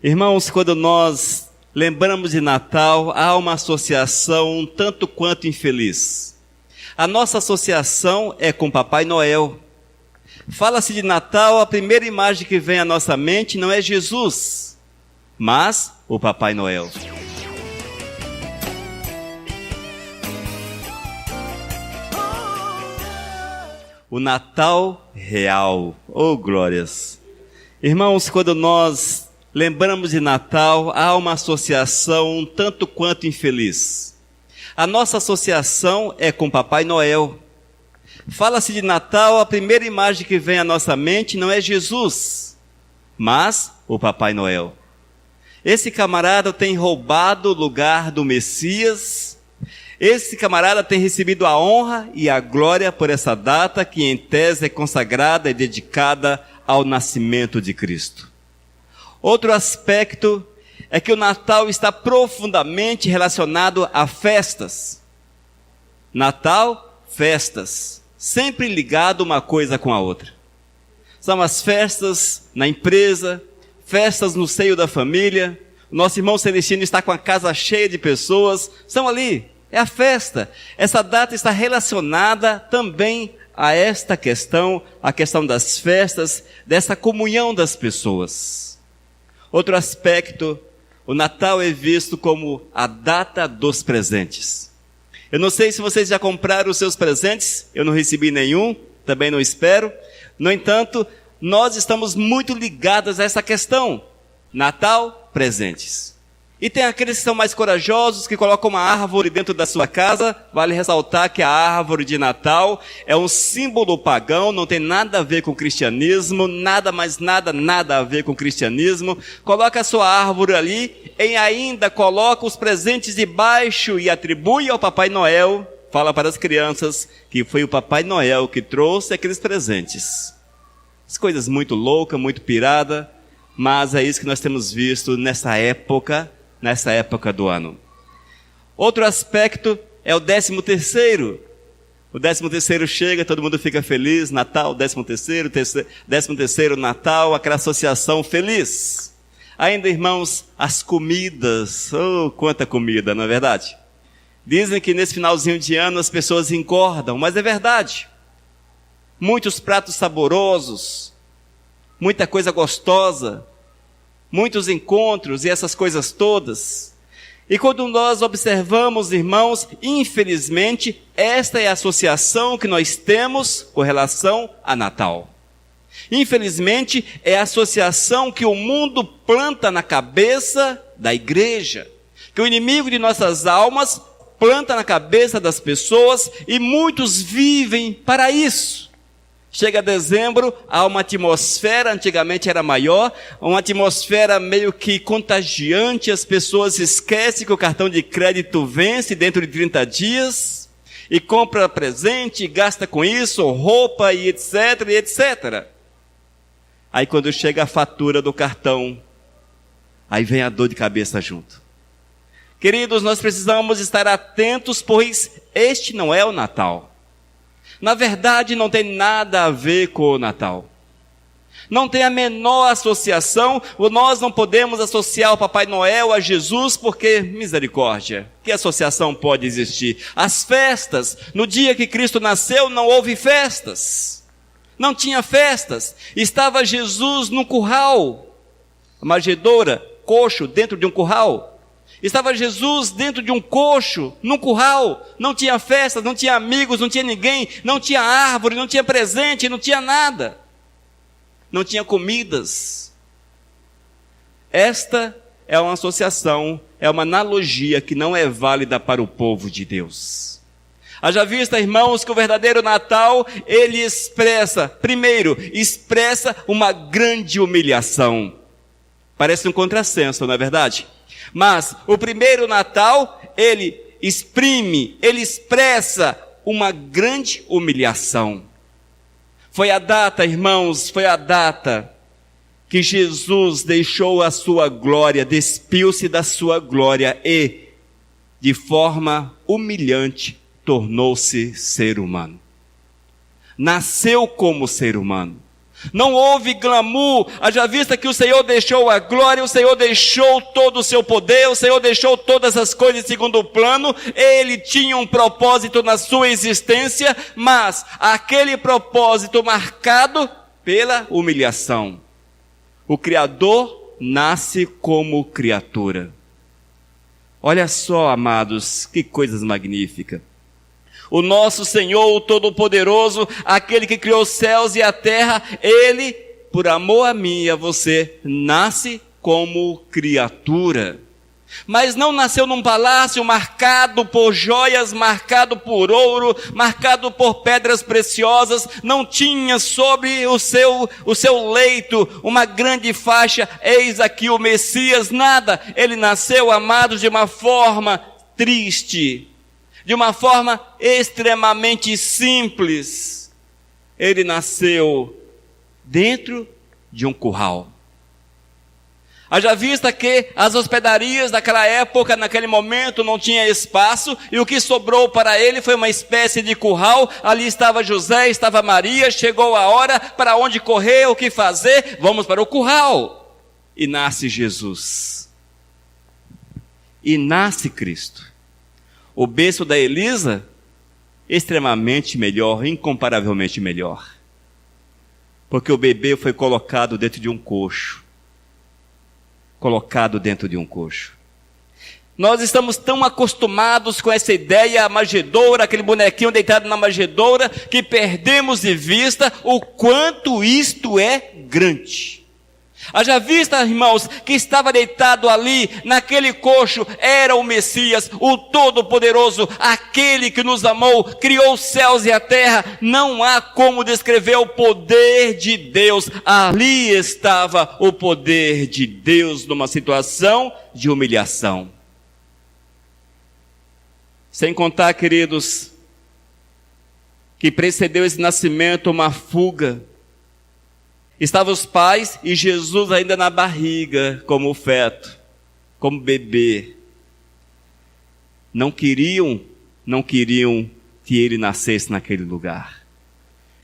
Irmãos, quando nós lembramos de Natal, há uma associação um tanto quanto infeliz. A nossa associação é com Papai Noel. Fala-se de Natal, a primeira imagem que vem à nossa mente não é Jesus, mas o Papai Noel. O Natal real. Oh, glórias! Irmãos, quando nós lembramos de Natal, há uma associação um tanto quanto infeliz. A nossa associação é com Papai Noel. Fala-se de Natal, a primeira imagem que vem à nossa mente não é Jesus, mas o Papai Noel. Esse camarada tem roubado o lugar do Messias. Esse camarada tem recebido a honra e a glória por essa data que em tese é consagrada e dedicada ao nascimento de Cristo. Outro aspecto é que o Natal está profundamente relacionado a festas. Natal, festas, sempre ligado uma coisa com a outra. São as festas na empresa, festas no seio da família. O nosso irmão Celestino está com a casa cheia de pessoas, são ali. É a festa. Essa data está relacionada também a esta questão, a questão das festas, dessa comunhão das pessoas. Outro aspecto, o Natal é visto como a data dos presentes. Eu não sei se vocês já compraram os seus presentes, eu não recebi nenhum, também não espero. No entanto, nós estamos muito ligados a essa questão. Natal, presentes. E tem aqueles que são mais corajosos, que colocam uma árvore dentro da sua casa. Vale ressaltar que a árvore de Natal é um símbolo pagão, não tem nada a ver com o cristianismo, nada a ver com o cristianismo. Coloca a sua árvore ali e ainda coloca os presentes debaixo e atribui ao Papai Noel. Fala para as crianças que foi o Papai Noel que trouxe aqueles presentes. As coisas muito loucas, muito pirada, mas é isso que nós temos visto nessa época do ano. Outro aspecto é o 13º. O 13º chega, todo mundo fica feliz, Natal, 13º Natal, aquela associação feliz. Ainda, irmãos, as comidas, oh, quanta comida, não é verdade? Dizem que nesse finalzinho de ano as pessoas engordam, mas é verdade. Muitos pratos saborosos, muita coisa gostosa, muitos encontros e essas coisas todas. E quando nós observamos, irmãos, infelizmente, esta é a associação que nós temos com relação a Natal. Infelizmente, é a associação que o mundo planta na cabeça da igreja, que o inimigo de nossas almas planta na cabeça das pessoas e muitos vivem para isso. Chega dezembro, há uma atmosfera, antigamente era maior, uma atmosfera meio que contagiante, as pessoas esquecem que o cartão de crédito vence dentro de 30 dias, e compra presente, gasta com isso, roupa e etc, e etc. Aí quando chega a fatura do cartão, aí vem a dor de cabeça junto. Queridos, nós precisamos estar atentos, pois este não é o Natal. Na verdade, não tem nada a ver com o Natal. Não tem a menor associação, nós não podemos associar o Papai Noel a Jesus, porque, misericórdia, que associação pode existir? As festas, no dia que Cristo nasceu, não houve festas. Não tinha festas. Estava Jesus num curral, manjedoura, coxo, dentro de um curral. Estava Jesus dentro de um coxo, num curral, não tinha festa, não tinha amigos, não tinha ninguém, não tinha árvore, não tinha presente, não tinha nada. Não tinha comidas. Esta é uma associação, é uma analogia que não é válida para o povo de Deus. Haja vista, irmãos, que o verdadeiro Natal, ele expressa uma grande humilhação. Parece um contrassenso, não é verdade? Mas o primeiro Natal, ele expressa uma grande humilhação. Foi a data, irmãos, que Jesus deixou a sua glória, despiu-se da sua glória e, de forma humilhante, tornou-se ser humano. Nasceu como ser humano. Não houve glamour, haja vista que o Senhor deixou a glória, o Senhor deixou todo o seu poder, o Senhor deixou todas as coisas segundo o plano. Ele tinha um propósito na sua existência, mas aquele propósito marcado pela humilhação. O Criador nasce como criatura. Olha só, amados, que coisas magníficas. O nosso Senhor, o Todo-Poderoso, aquele que criou os céus e a terra, Ele, por amor a mim e a você, nasce como criatura. Mas não nasceu num palácio marcado por joias, marcado por ouro, marcado por pedras preciosas. Não tinha sobre o seu leito uma grande faixa, eis aqui o Messias, nada. Ele nasceu, amados, de uma forma triste, de uma forma extremamente simples. Ele nasceu dentro de um curral. Haja vista que as hospedarias daquela época, naquele momento, não tinha espaço, e o que sobrou para ele foi uma espécie de curral. Ali estava José, estava Maria, chegou a hora, para onde correr, o que fazer? Vamos para o curral. E nasce Jesus. E nasce Cristo. O berço da Elisa, extremamente melhor, incomparavelmente melhor. Porque o bebê foi colocado dentro de um coxo. Colocado dentro de um coxo. Nós estamos tão acostumados com essa ideia, a manjedoura, aquele bonequinho deitado na manjedoura, que perdemos de vista o quanto isto é grande. Haja vista, irmãos, que estava deitado ali, naquele coxo, era o Messias, o Todo-Poderoso, aquele que nos amou, criou os céus e a terra. Não há como descrever o poder de Deus. Ali estava o poder de Deus numa situação de humilhação. Sem contar, queridos, que precedeu esse nascimento uma fuga. Estavam os pais e Jesus ainda na barriga, como feto, como bebê. Não queriam que ele nascesse naquele lugar.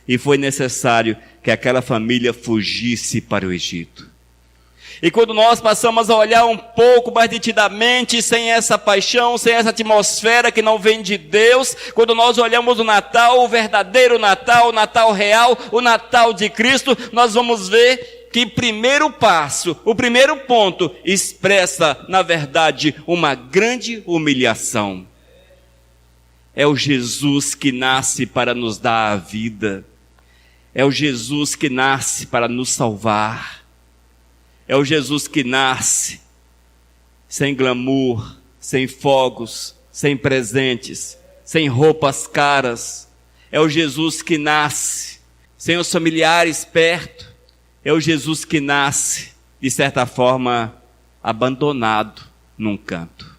E foi necessário que aquela família fugisse para o Egito. E quando nós passamos a olhar um pouco mais detidamente, sem essa paixão, sem essa atmosfera que não vem de Deus, quando nós olhamos o Natal, o verdadeiro Natal, o Natal real, o Natal de Cristo, nós vamos ver que primeiro passo, o primeiro ponto, expressa, na verdade, uma grande humilhação. É o Jesus que nasce para nos dar a vida. É o Jesus que nasce para nos salvar. É o Jesus que nasce sem glamour, sem fogos, sem presentes, sem roupas caras. É o Jesus que nasce sem os familiares perto. É o Jesus que nasce, de certa forma, abandonado num canto.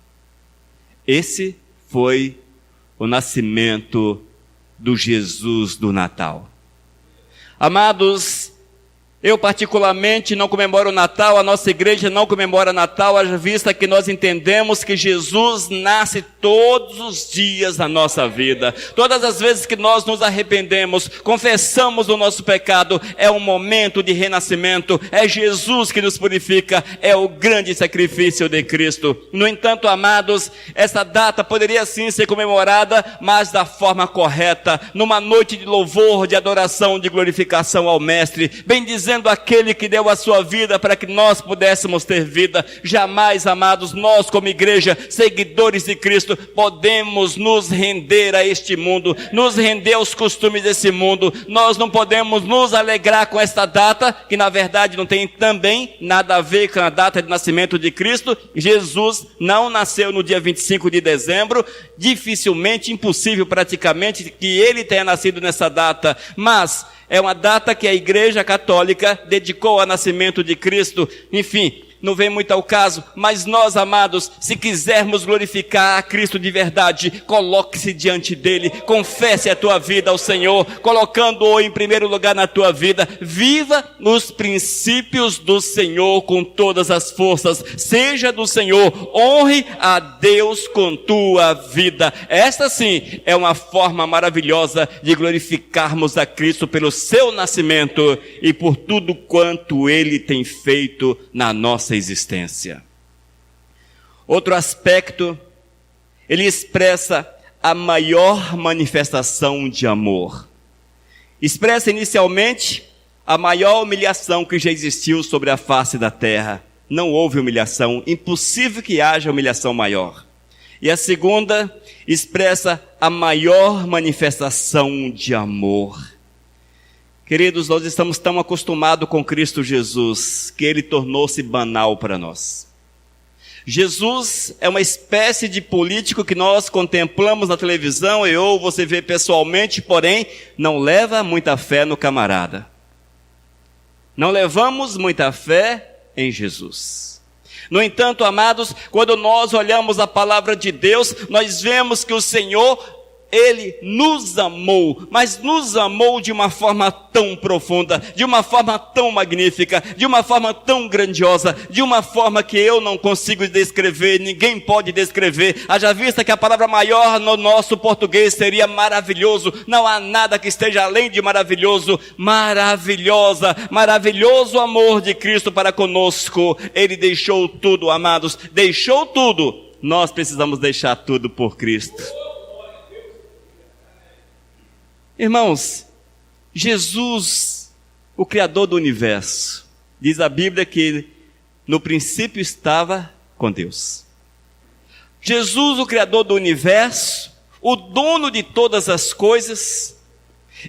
Esse foi o nascimento do Jesus do Natal. Amados, eu particularmente não comemoro o Natal, a nossa igreja não comemora Natal, à vista que nós entendemos que Jesus nasce todos os dias na nossa vida. Todas as vezes que nós nos arrependemos, confessamos o nosso pecado, é um momento de renascimento, é Jesus que nos purifica, é o grande sacrifício de Cristo. No entanto, amados, essa data poderia sim ser comemorada, mas da forma correta, numa noite de louvor, de adoração, de glorificação ao Mestre, bendizendo aquele que deu a sua vida para que nós pudéssemos ter vida. Jamais, amados, nós como igreja, seguidores de Cristo, podemos nos render a este mundo, nos render aos costumes desse mundo. Nós não podemos nos alegrar com esta data, que na verdade não tem também nada a ver com a data de nascimento de Cristo. Jesus não nasceu no dia 25 de dezembro, dificilmente, impossível praticamente, que ele tenha nascido nessa data, mas é uma data que a Igreja Católica dedicou ao nascimento de Cristo. Enfim, não vem muito ao caso, mas nós, amados, se quisermos glorificar a Cristo de verdade, coloque-se diante dele, confesse a tua vida ao Senhor, colocando-o em primeiro lugar na tua vida, viva nos princípios do Senhor com todas as forças, seja do Senhor, honre a Deus com tua vida. Esta sim é uma forma maravilhosa de glorificarmos a Cristo pelo seu nascimento e por tudo quanto ele tem feito na nossa existência. Outro aspecto, ele expressa a maior manifestação de amor. Expressa inicialmente a maior humilhação que já existiu sobre a face da terra. Não houve humilhação, impossível que haja humilhação maior. E a segunda expressa a maior manifestação de amor. Queridos, nós estamos tão acostumados com Cristo Jesus, que ele tornou-se banal para nós. Jesus é uma espécie de político que nós contemplamos na televisão ou você vê pessoalmente, porém, não leva muita fé no camarada. Não levamos muita fé em Jesus. No entanto, amados, quando nós olhamos a palavra de Deus, nós vemos que o Senhor, ele nos amou, mas nos amou de uma forma tão profunda, de uma forma tão magnífica, de uma forma tão grandiosa, de uma forma que eu não consigo descrever, ninguém pode descrever. Haja vista que a palavra maior no nosso português seria maravilhoso. Não há nada que esteja além de maravilhoso. Maravilhosa, maravilhoso amor de Cristo para conosco. Ele deixou tudo, amados, deixou tudo. Nós precisamos deixar tudo por Cristo. Irmãos, Jesus, o Criador do universo, diz a Bíblia que no princípio estava com Deus. Jesus, o Criador do universo, o dono de todas as coisas,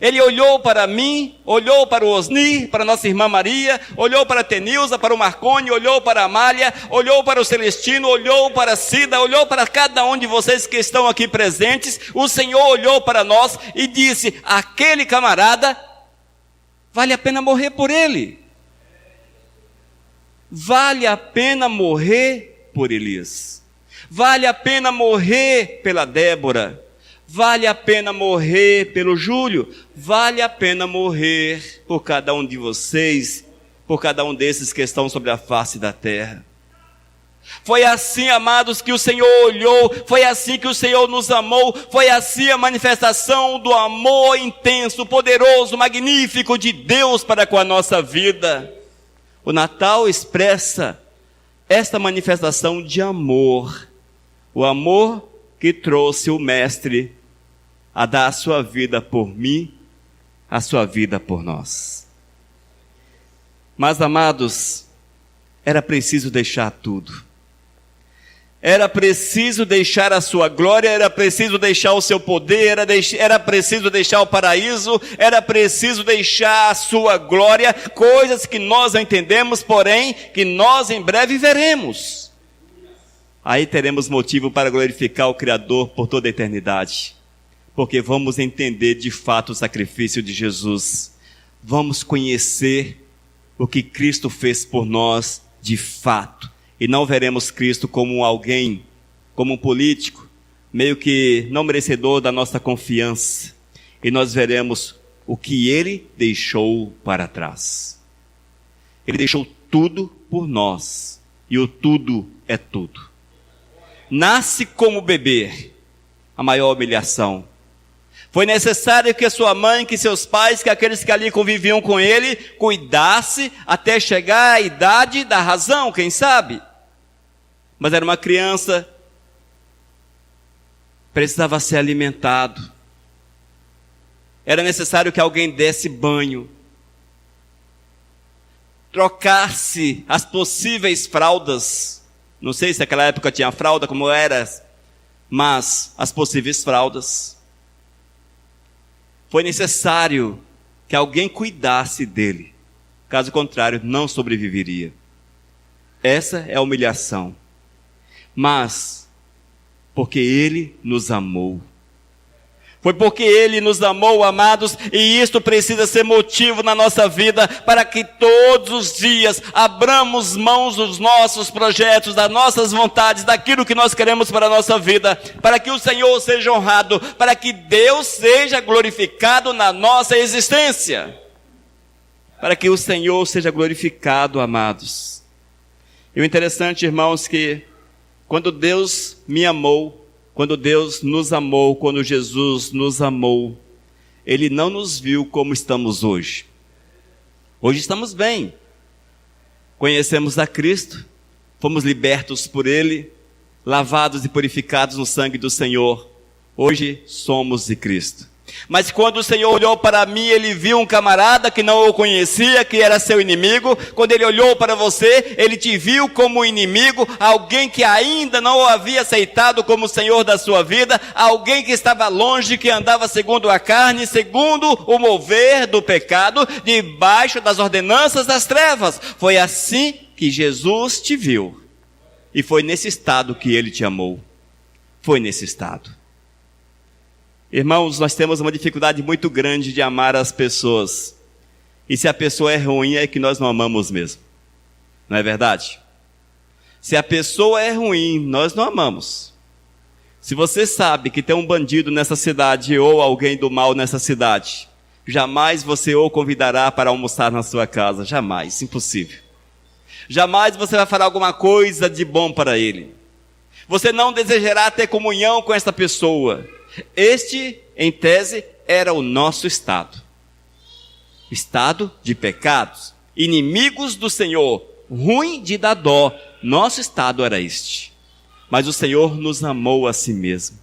ele olhou para mim, olhou para o Osni, para nossa irmã Maria, olhou para a Tenilza, para o Marconi, olhou para a Amália, olhou para o Celestino, olhou para a Cida, olhou para cada um de vocês que estão aqui presentes. O Senhor olhou para nós e disse: aquele camarada, vale a pena morrer por ele. Vale a pena morrer por Elias. Vale a pena morrer pela Débora. Vale a pena morrer pelo Júlio, vale a pena morrer por cada um de vocês, por cada um desses que estão sobre a face da terra. Foi assim, amados, que o Senhor olhou, foi assim que o Senhor nos amou, foi assim a manifestação do amor intenso, poderoso, magnífico de Deus para com a nossa vida. O Natal expressa esta manifestação de amor, o amor que trouxe o Mestre a dar a sua vida por mim, a sua vida por nós. Mas, amados, era preciso deixar tudo. Era preciso deixar a sua glória, era preciso deixar o seu poder, era preciso deixar o paraíso, era preciso deixar a sua glória, coisas que nós não entendemos, porém, que nós em breve veremos. Aí teremos motivo para glorificar o Criador por toda a eternidade. Porque vamos entender de fato o sacrifício de Jesus. Vamos conhecer o que Cristo fez por nós de fato. E não veremos Cristo como alguém, como um político, meio que não merecedor da nossa confiança. E nós veremos o que Ele deixou para trás. Ele deixou tudo por nós. E o tudo é tudo. Nasce como bebê, a maior humilhação. Foi necessário que a sua mãe, que seus pais, que aqueles que ali conviviam com ele, cuidasse até chegar à idade da razão, quem sabe? Mas era uma criança, precisava ser alimentado. Era necessário que alguém desse banho, trocasse as possíveis fraldas. Não sei se naquela época tinha fralda como era, mas as possíveis fraldas. Foi necessário que alguém cuidasse dele. Caso contrário, não sobreviveria. Essa é a humilhação. Mas, porque ele nos amou. Foi porque Ele nos amou, amados, e isto precisa ser motivo na nossa vida para que todos os dias abramos mãos dos nossos projetos, das nossas vontades, daquilo que nós queremos para a nossa vida, para que o Senhor seja honrado, para que Deus seja glorificado na nossa existência. Para que o Senhor seja glorificado, amados. E o interessante, irmãos, que quando Deus me amou, quando Deus nos amou, quando Jesus nos amou, Ele não nos viu como estamos hoje. Hoje estamos bem. Conhecemos a Cristo, fomos libertos por Ele, lavados e purificados no sangue do Senhor. Hoje somos de Cristo. Mas quando o Senhor olhou para mim, Ele viu um camarada que não o conhecia, que era seu inimigo. Quando Ele olhou para você, Ele te viu como inimigo, alguém que ainda não o havia aceitado como Senhor da sua vida, alguém que estava longe, que andava segundo a carne, segundo o mover do pecado, debaixo das ordenanças das trevas. Foi assim que Jesus te viu. E foi nesse estado que Ele te amou. Foi nesse estado. Irmãos, nós temos uma dificuldade muito grande de amar as pessoas. E se a pessoa é ruim, é que nós não amamos mesmo. Não é verdade? Se a pessoa é ruim, nós não amamos. Se você sabe que tem um bandido nessa cidade ou alguém do mal nessa cidade, jamais você o convidará para almoçar na sua casa. Jamais, impossível. Jamais você vai falar alguma coisa de bom para ele. Você não desejará ter comunhão com esta pessoa. Este, em tese, era o nosso estado. Estado de pecados, inimigos do Senhor, ruim de dar dó. Nosso estado era este. Mas o Senhor nos amou a si mesmo.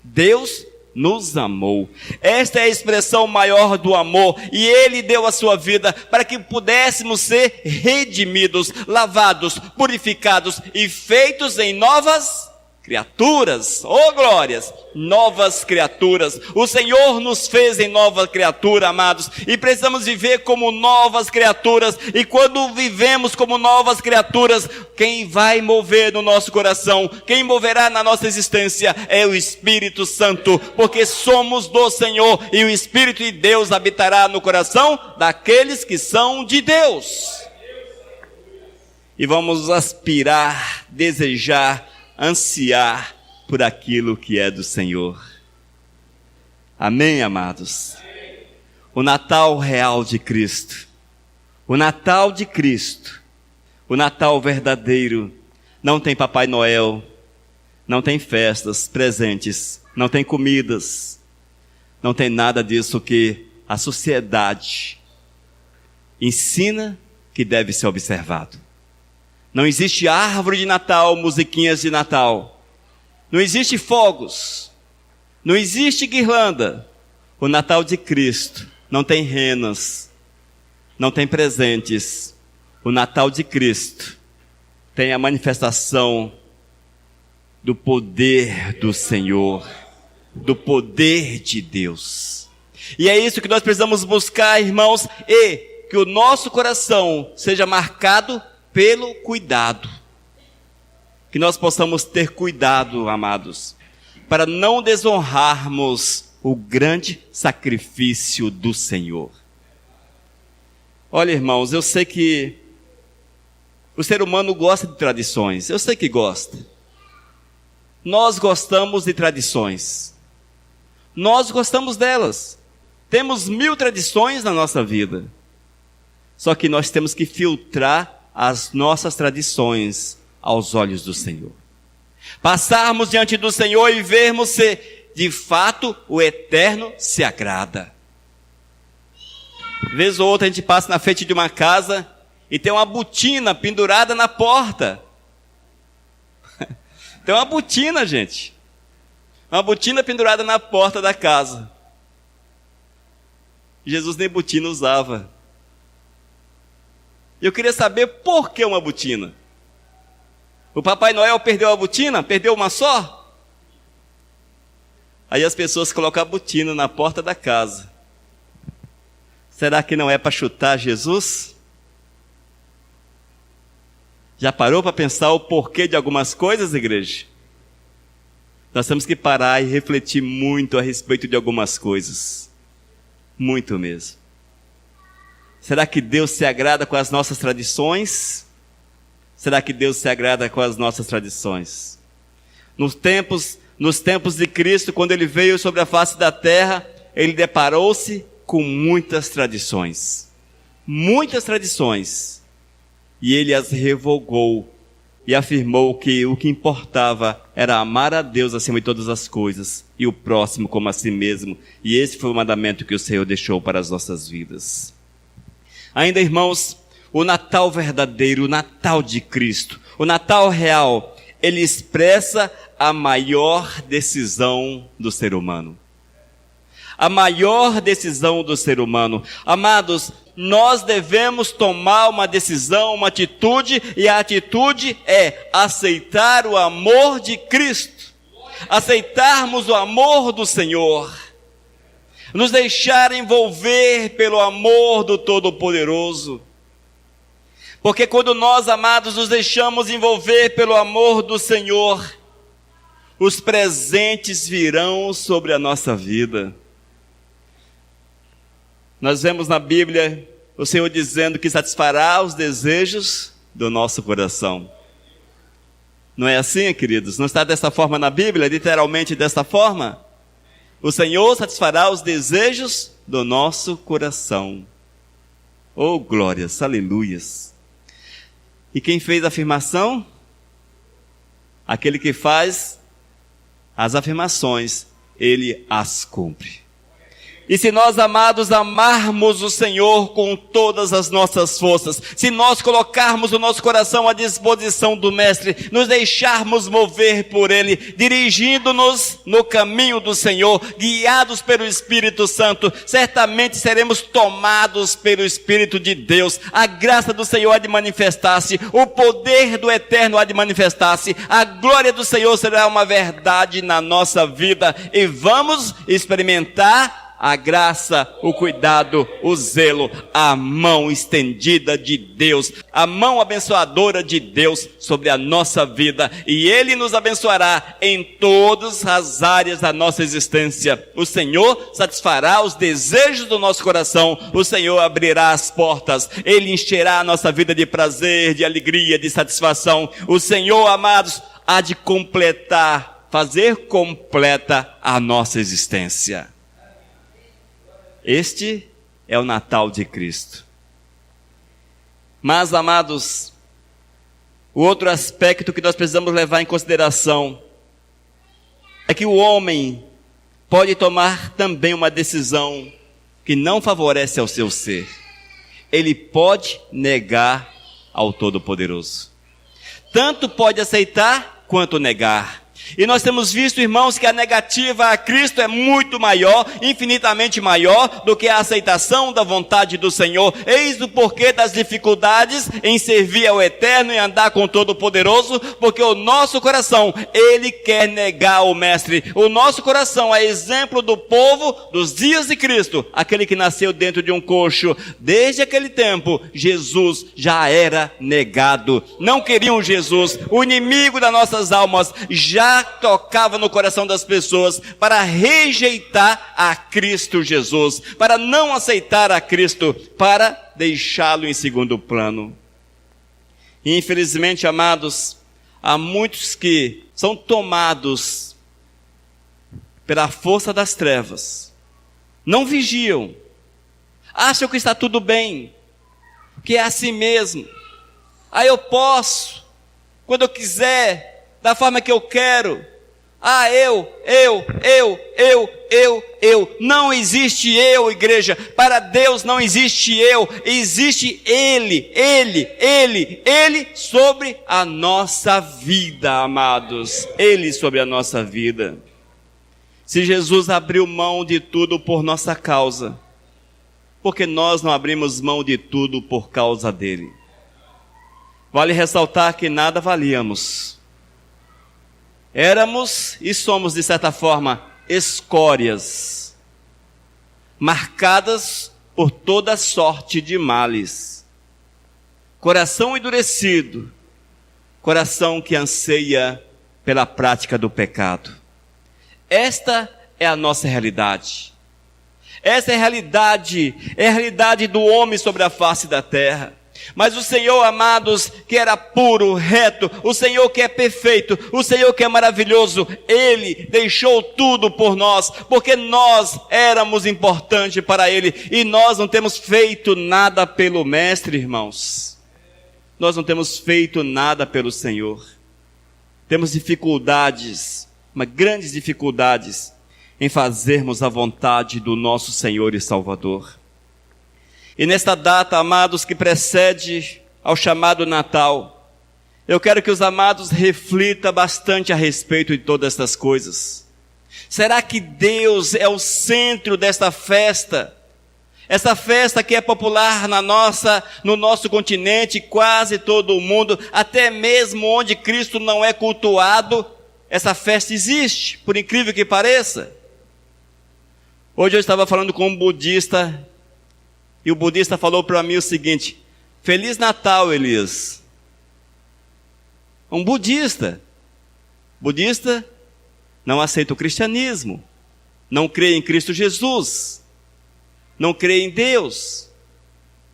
Deus nos amou. Esta é a expressão maior do amor. E Ele deu a sua vida para que pudéssemos ser redimidos, lavados, purificados e feitos em novas criaturas, oh glórias, novas criaturas. O Senhor nos fez em nova criatura, amados, e precisamos viver como novas criaturas. E quando vivemos como novas criaturas, quem vai mover no nosso coração, quem moverá na nossa existência é o Espírito Santo, porque somos do Senhor e o Espírito de Deus habitará no coração daqueles que são de Deus. E vamos aspirar, desejar, ansiar por aquilo que é do Senhor. Amém, amados? O Natal real de Cristo, o Natal de Cristo, o Natal verdadeiro, não tem Papai Noel, não tem festas, presentes, não tem comidas, não tem nada disso que a sociedade ensina que deve ser observado. Não existe árvore de Natal, musiquinhas de Natal. Não existe fogos. Não existe guirlanda. O Natal de Cristo não tem renas. Não tem presentes. O Natal de Cristo tem a manifestação do poder do Senhor, do poder de Deus. E é isso que nós precisamos buscar, irmãos, e que o nosso coração seja marcado pelo cuidado. Que nós possamos ter cuidado, amados, para não desonrarmos o grande sacrifício do Senhor. Olha, irmãos, eu sei que o ser humano gosta de tradições. Eu sei que gosta. Nós gostamos de tradições. Nós gostamos delas. Temos 1000 tradições na nossa vida. Só que nós temos que filtrar as nossas tradições aos olhos do Senhor. Passarmos diante do Senhor e vermos se, de fato, o Eterno se agrada. Vez ou outra a gente passa na frente de uma casa e tem uma botina pendurada na porta. Tem uma botina, gente. Uma botina pendurada na porta da casa. Jesus nem botina usava. Eu queria saber por que uma botina. O Papai Noel perdeu a botina? Perdeu uma só? Aí as pessoas colocam a botina na porta da casa. Será que não é para chutar Jesus? Já parou para pensar o porquê de algumas coisas, igreja? nós temos que parar e refletir muito a respeito de algumas coisas. Muito mesmo. Será que Deus se agrada com as nossas tradições? Será que Deus se agrada com as nossas tradições? Nos tempos de Cristo, quando Ele veio sobre a face da terra, Ele deparou-se com muitas tradições. Muitas tradições. E Ele as revogou e afirmou que o que importava era amar a Deus acima de todas as coisas e o próximo como a si mesmo. E esse foi o mandamento que o Senhor deixou para as nossas vidas. Ainda, irmãos, o Natal verdadeiro, o Natal de Cristo, o Natal real, ele expressa a maior decisão do ser humano. A maior decisão do ser humano. Amados, nós devemos tomar uma decisão, uma atitude, e a atitude é aceitar o amor de Cristo. Aceitarmos o amor do Senhor. Nos deixar envolver pelo amor do Todo-Poderoso. Porque quando nós, amados, nos deixamos envolver pelo amor do Senhor, os presentes virão sobre a nossa vida. Nós vemos na Bíblia o Senhor dizendo que satisfará os desejos do nosso coração. Não é assim, queridos? Não está dessa forma na Bíblia, literalmente dessa forma? O Senhor satisfará os desejos do nosso coração. Oh, glórias, aleluias. E quem fez a afirmação? Aquele que faz as afirmações, ele as cumpre. E se nós, amados, amarmos o Senhor com todas as nossas forças, se nós colocarmos o nosso coração à disposição do Mestre, nos deixarmos mover por Ele, dirigindo-nos no caminho do Senhor, guiados pelo Espírito Santo, certamente seremos tomados pelo Espírito de Deus. A graça do Senhor há de manifestar-se, o poder do Eterno há de manifestar-se, a glória do Senhor será uma verdade na nossa vida, e vamos experimentar a graça, o cuidado, o zelo, a mão estendida de Deus, a mão abençoadora de Deus sobre a nossa vida, e Ele nos abençoará em todas as áreas da nossa existência. O Senhor satisfará os desejos do nosso coração, o Senhor abrirá as portas, Ele encherá a nossa vida de prazer, de alegria, de satisfação. O Senhor, amados, há de completar, fazer completa a nossa existência. Este é o Natal de Cristo. Mas, amados, o outro aspecto que nós precisamos levar em consideração é que o homem pode tomar também uma decisão que não favorece ao seu ser. Ele pode negar ao Todo-Poderoso. Tanto pode aceitar quanto negar. E nós temos visto, irmãos, que a negativa a Cristo é muito maior, infinitamente maior do que a aceitação da vontade do Senhor. Eis o porquê das dificuldades em servir ao Eterno e andar com o Todo-Poderoso, porque o nosso coração, ele quer negar o Mestre. O nosso coração é exemplo do povo dos dias de Cristo, aquele que nasceu dentro de um coxo. Desde aquele tempo, Jesus já era negado. Não queriam Jesus. O inimigo das nossas almas já tocava no coração das pessoas para rejeitar a Cristo Jesus, para não aceitar a Cristo, para deixá-lo em segundo plano. E infelizmente, amados, há muitos que são tomados pela força das trevas, não vigiam, acham que está tudo bem, que é assim mesmo, eu posso, quando eu quiser, da forma que eu quero. Eu. Não existe eu, igreja. Para Deus não existe eu. Existe Ele sobre a nossa vida, amados. Ele sobre a nossa vida. Se Jesus abriu mão de tudo por nossa causa, por que nós não abrimos mão de tudo por causa dele? Vale ressaltar que nada valíamos. Éramos e somos, de certa forma, escórias, marcadas por toda sorte de males. Coração endurecido, coração que anseia pela prática do pecado. Esta é a nossa realidade. Essa é a realidade do homem sobre a face da terra. Mas o Senhor, amados, que era puro, reto, o Senhor que é perfeito, o Senhor que é maravilhoso, Ele deixou tudo por nós, porque nós éramos importantes para Ele, e nós não temos feito nada pelo Mestre, irmãos. Nós não temos feito nada pelo Senhor. Temos dificuldades, mas grandes dificuldades, em fazermos a vontade do nosso Senhor e Salvador. E nesta data, amados, que precede ao chamado Natal, eu quero que os amados reflitam bastante a respeito de todas estas coisas. Será que Deus é o centro desta festa? Essa festa que é popular no nosso continente, quase todo o mundo, até mesmo onde Cristo não é cultuado, essa festa existe, por incrível que pareça. Hoje eu estava falando com um budista, e o budista falou para mim o seguinte: Feliz Natal, Elias. Um budista não aceita o cristianismo, não crê em Cristo Jesus, não crê em Deus,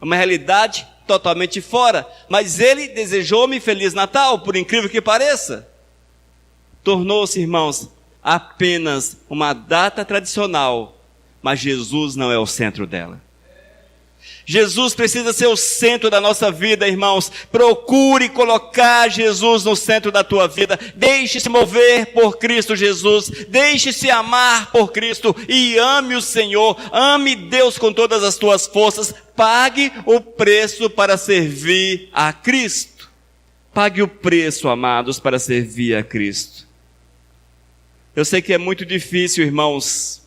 é uma realidade totalmente fora, mas ele desejou-me Feliz Natal, por incrível que pareça. Tornou-se, irmãos, apenas uma data tradicional, mas Jesus não é o centro dela. Jesus precisa ser o centro da nossa vida, irmãos. Procure colocar Jesus no centro da tua vida. Deixe-se mover por Cristo Jesus. Deixe-se amar por Cristo e ame o Senhor. Ame Deus com todas as tuas forças. Pague o preço para servir a Cristo. Pague o preço, amados, para servir a Cristo. Eu sei que é muito difícil, irmãos,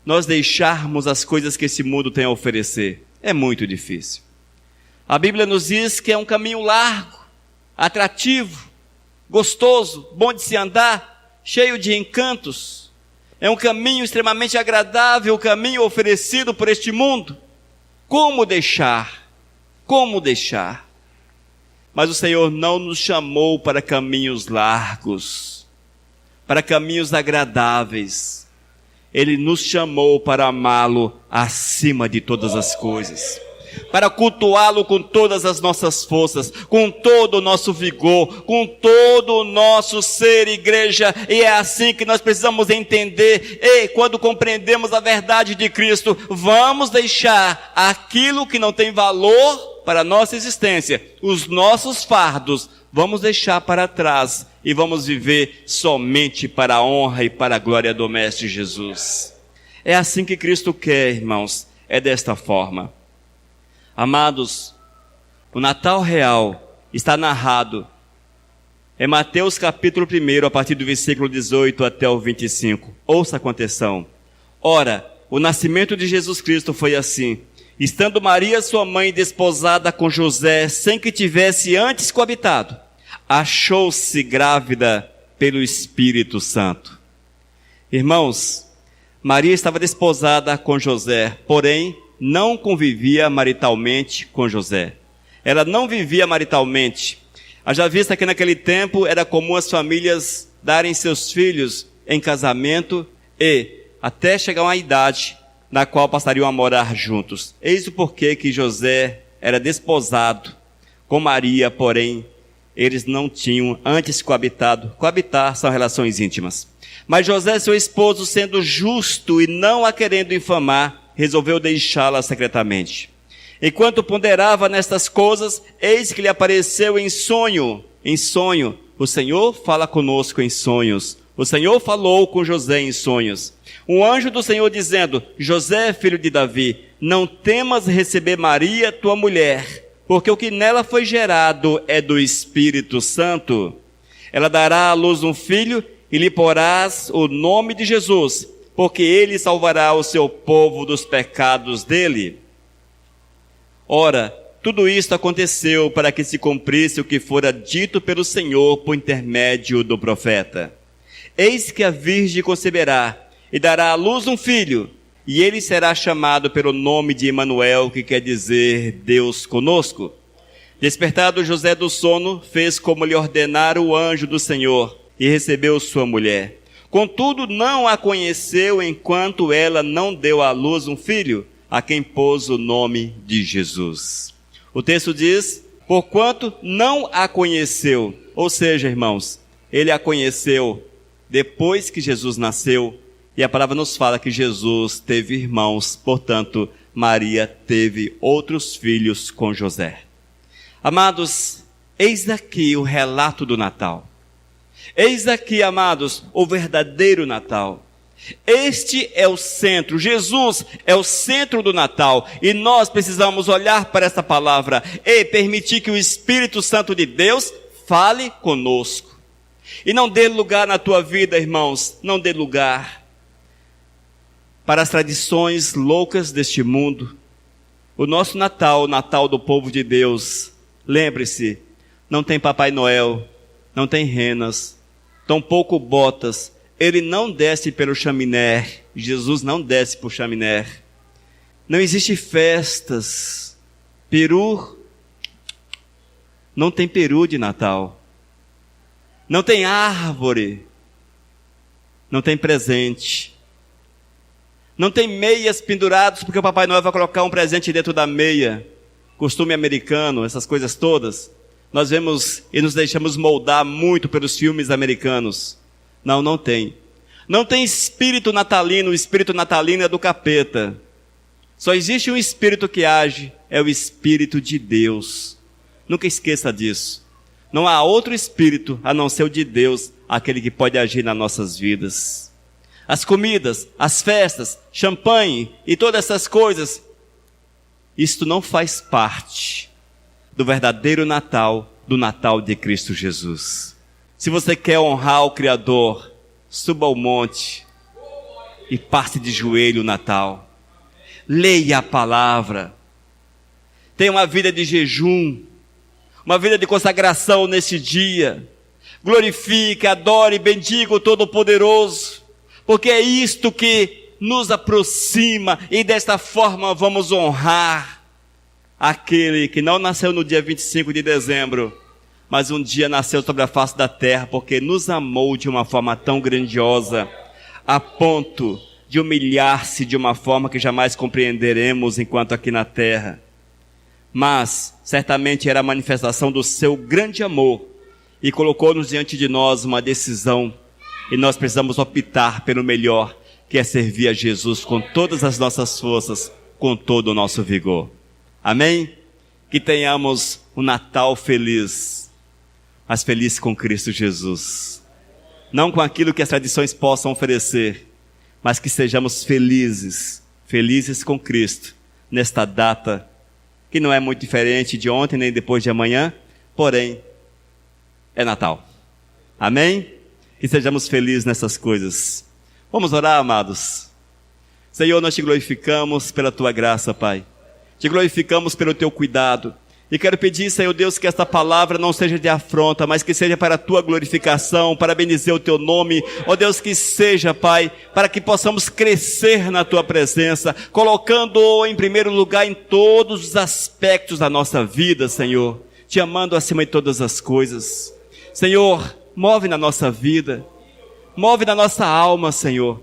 nós deixarmos as coisas que esse mundo tem a oferecer. É muito difícil. A Bíblia nos diz que é um caminho largo, atrativo, gostoso, bom de se andar, cheio de encantos. É um caminho extremamente agradável, o caminho oferecido por este mundo. Como deixar? Como deixar? Mas o Senhor não nos chamou para caminhos largos, para caminhos agradáveis. Ele nos chamou para amá-lo acima de todas as coisas, para cultuá-lo com todas as nossas forças, com todo o nosso vigor, com todo o nosso ser, igreja. E é assim que nós precisamos entender. E quando compreendemos a verdade de Cristo, vamos deixar aquilo que não tem valor para a nossa existência, os nossos fardos, vamos deixar para trás e vamos viver somente para a honra e para a glória do Mestre Jesus. É assim que Cristo quer, irmãos, é desta forma. Amados, o Natal real está narrado em Mateus capítulo 1, a partir do versículo 18 até o 25. Ouça com atenção. Ora, o nascimento de Jesus Cristo foi assim: estando Maria, sua mãe, desposada com José, sem que tivesse antes coabitado, achou-se grávida pelo Espírito Santo. Irmãos, Maria estava desposada com José, porém não convivia maritalmente com José. Ela não vivia maritalmente. Haja vista que naquele tempo era comum as famílias darem seus filhos em casamento e até chegar a uma idade na qual passariam a morar juntos. Eis o porquê que José era desposado com Maria, porém eles não tinham antes coabitado. Coabitar são relações íntimas. Mas José, seu esposo, sendo justo e não a querendo infamar, resolveu deixá-la secretamente. Enquanto ponderava nestas coisas, eis que lhe apareceu em sonho. Em sonho, o Senhor fala conosco em sonhos. O Senhor falou com José em sonhos. Um anjo do Senhor dizendo: José, filho de Davi, não temas receber Maria, tua mulher, porque o que nela foi gerado é do Espírito Santo. Ela dará à luz um filho e lhe porás o nome de Jesus, porque ele salvará o seu povo dos pecados dele. Ora, tudo isto aconteceu para que se cumprisse o que fora dito pelo Senhor por intermédio do profeta. Eis que a virgem conceberá e dará à luz um filho, e ele será chamado pelo nome de Emanuel, que quer dizer Deus conosco. Despertado José do sono, fez como lhe ordenara o anjo do Senhor, e recebeu sua mulher. Contudo, não a conheceu enquanto ela não deu à luz um filho, a quem pôs o nome de Jesus. O texto diz, porquanto não a conheceu. Ou seja, irmãos, ele a conheceu depois que Jesus nasceu. E a palavra nos fala que Jesus teve irmãos, portanto, Maria teve outros filhos com José. Amados, eis aqui o relato do Natal. Eis aqui, amados, o verdadeiro Natal. Este é o centro, Jesus é o centro do Natal, e nós precisamos olhar para essa palavra e permitir que o Espírito Santo de Deus fale conosco. E não dê lugar na tua vida, irmãos, não dê lugar para as tradições loucas deste mundo. O nosso Natal, o Natal do povo de Deus, lembre-se, não tem Papai Noel, não tem renas, tampouco botas. Ele não desce pelo chaminé. Jesus não desce por chaminé. Não existe festas. Peru. Não tem peru de Natal. Não tem árvore. Não tem presente. Não tem meias penduradas porque o Papai Noel vai colocar um presente dentro da meia. Costume americano, essas coisas todas. Nós vemos e nos deixamos moldar muito pelos filmes americanos. Não, não tem. Não tem espírito natalino, o espírito natalino é do capeta. Só existe um espírito que age, é o Espírito de Deus. Nunca esqueça disso. Não há outro espírito, a não ser o de Deus, aquele que pode agir nas nossas vidas. As comidas, as festas, champanhe e todas essas coisas, isto não faz parte do verdadeiro Natal, do Natal de Cristo Jesus. Se você quer honrar o Criador, suba ao monte e passe de joelho o Natal. Leia a palavra. Tenha uma vida de jejum, uma vida de consagração nesse dia. Glorifique, adore, bendiga o Todo-Poderoso, porque é isto que nos aproxima e desta forma vamos honrar aquele que não nasceu no dia 25 de dezembro, mas um dia nasceu sobre a face da terra, porque nos amou de uma forma tão grandiosa, a ponto de humilhar-se de uma forma que jamais compreenderemos enquanto aqui na terra. Mas, certamente era a manifestação do seu grande amor, e colocou-nos diante de nós uma decisão, e nós precisamos optar pelo melhor, que é servir a Jesus com todas as nossas forças, com todo o nosso vigor. Amém? Que tenhamos um Natal feliz, mas feliz com Cristo Jesus. Não com aquilo que as tradições possam oferecer, mas que sejamos felizes, felizes com Cristo, nesta data, que não é muito diferente de ontem nem depois de amanhã, porém, é Natal. Amém? Que sejamos felizes nessas coisas. Vamos orar, amados. Senhor, nós te glorificamos pela tua graça, Pai. Te glorificamos pelo teu cuidado. E quero pedir, Senhor Deus, que esta palavra não seja de afronta, mas que seja para a tua glorificação, para bendizer o teu nome. Ó Deus, que seja, Pai, para que possamos crescer na tua presença, colocando-o em primeiro lugar em todos os aspectos da nossa vida, Senhor. Te amando acima de todas as coisas. Senhor, move na nossa vida, move na nossa alma, Senhor,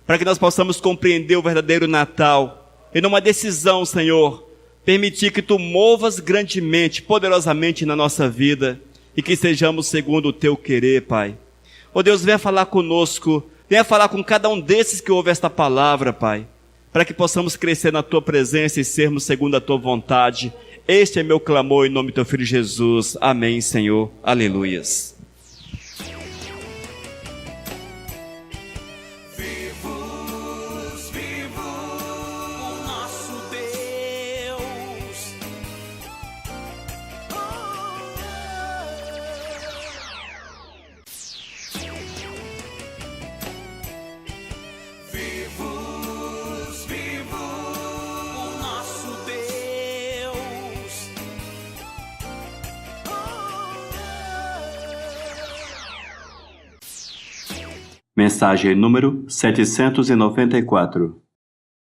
para que nós possamos compreender o verdadeiro Natal. E numa decisão, Senhor, permitir que Tu movas grandemente, poderosamente na nossa vida, e que sejamos segundo o Teu querer, Pai. Ó Deus, venha falar conosco, venha falar com cada um desses que ouve esta palavra, Pai, para que possamos crescer na Tua presença e sermos segundo a Tua vontade. Este é meu clamor em nome do Teu Filho Jesus. Amém, Senhor. Aleluias. Mensagem número 794.